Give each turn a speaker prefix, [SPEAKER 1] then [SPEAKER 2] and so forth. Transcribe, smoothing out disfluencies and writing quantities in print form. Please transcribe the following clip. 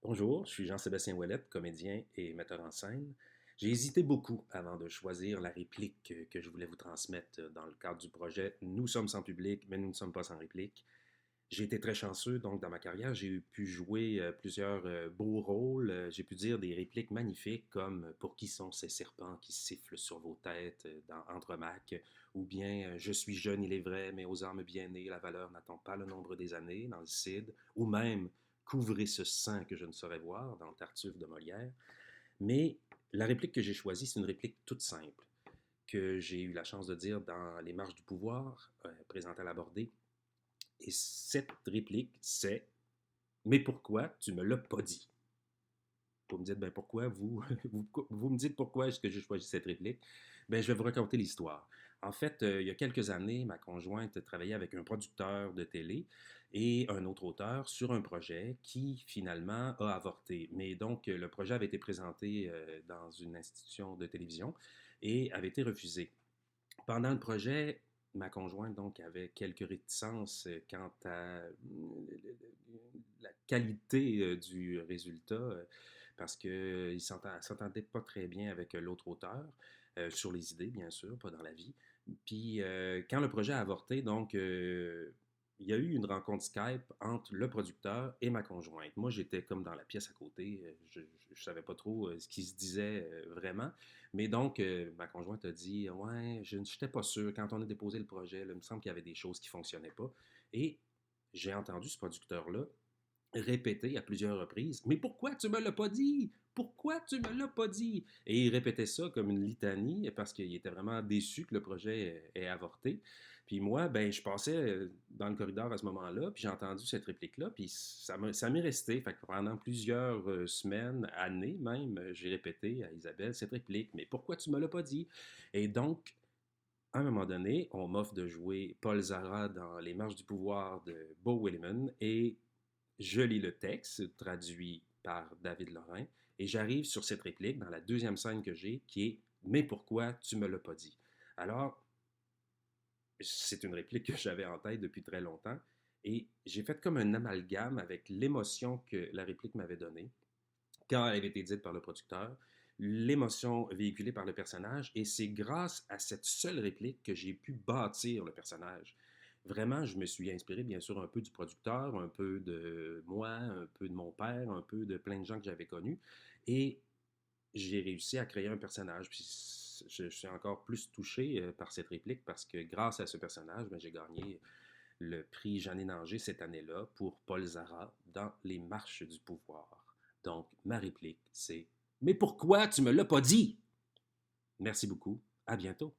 [SPEAKER 1] Bonjour, je suis Jean-Sébastien Ouellette, comédien et metteur en scène. J'ai hésité beaucoup avant de choisir la réplique que je voulais vous transmettre dans le cadre du projet Nous sommes sans public, mais nous ne sommes pas sans réplique. J'ai été très chanceux, donc dans ma carrière, j'ai pu jouer plusieurs beaux rôles. J'ai pu dire des répliques magnifiques comme Pour qui sont ces serpents qui sifflent sur vos têtes dans Andromaque, ou bien Je suis jeune, il est vrai, mais aux âmes bien nées, la valeur n'attend pas le nombre des années dans le Cid, ou même Couvrez ce sein que je ne saurais voir dans Tartuffe de Molière. Mais la réplique que j'ai choisie, c'est une réplique toute simple que j'ai eu la chance de dire dans Les Marches du pouvoir, présentée à la Bordée. Et cette réplique, c'est Mais pourquoi tu me l'as pas dit? Vous me dites, ben pourquoi vous me dites pourquoi est-ce que j'ai choisi cette réplique? Ben, je vais vous raconter l'histoire. En fait, il y a quelques années, ma conjointe travaillait avec un producteur de télé et un autre auteur sur un projet qui finalement a avorté. Mais donc, le projet avait été présenté dans une institution de télévision et avait été refusé. Pendant le projet, ma conjointe donc avait quelques réticences quant à la qualité du résultat parce qu'il ne s'entendait pas très bien avec l'autre auteur, sur les idées bien sûr, pas dans la vie. Puis quand le projet a avorté, donc il y a eu une rencontre Skype entre le producteur et ma conjointe. Moi, j'étais comme dans la pièce à côté, je ne savais pas trop ce qui se disait vraiment. Mais donc, ma conjointe a dit Ouais, je n'étais pas sûr. Quand on a déposé le projet, là, il me semble qu'il y avait des choses qui ne fonctionnaient pas. Et j'ai entendu ce producteur-là répéter à plusieurs reprises Mais pourquoi tu me l'as pas dit? Pourquoi tu me l'as pas dit? Et il répétait ça comme une litanie parce qu'il était vraiment déçu que le projet ait avorté. Puis moi, ben, je passais dans le corridor à ce moment-là, puis j'ai entendu cette réplique-là, puis ça m'est resté. Fait que pendant plusieurs semaines, années même, j'ai répété à Isabelle cette réplique Mais pourquoi tu me l'as pas dit? Et donc, à un moment donné, on m'offre de jouer Paul Zara dans Les Marches du pouvoir de Beau Willimon et je lis le texte, traduit par David Lorrain, et j'arrive sur cette réplique dans la deuxième scène que j'ai, qui est Mais pourquoi tu me l'as pas dit? Alors, c'est une réplique que j'avais en tête depuis très longtemps, et j'ai fait comme un amalgame avec l'émotion que la réplique m'avait donnée quand elle avait été dite par le producteur, l'émotion véhiculée par le personnage, et c'est grâce à cette seule réplique que j'ai pu bâtir le personnage. Vraiment, je me suis inspiré bien sûr un peu du producteur, un peu de moi, un peu de mon père, un peu de plein de gens que j'avais connus, et j'ai réussi à créer un personnage. Puis je suis encore plus touché par cette réplique parce que grâce à ce personnage, ben, j'ai gagné le prix Jeanne Anger cette année-là pour Paul Zara dans Les Marches du pouvoir. Donc, ma réplique, c'est Mais pourquoi tu me l'as pas dit? Merci beaucoup. À bientôt.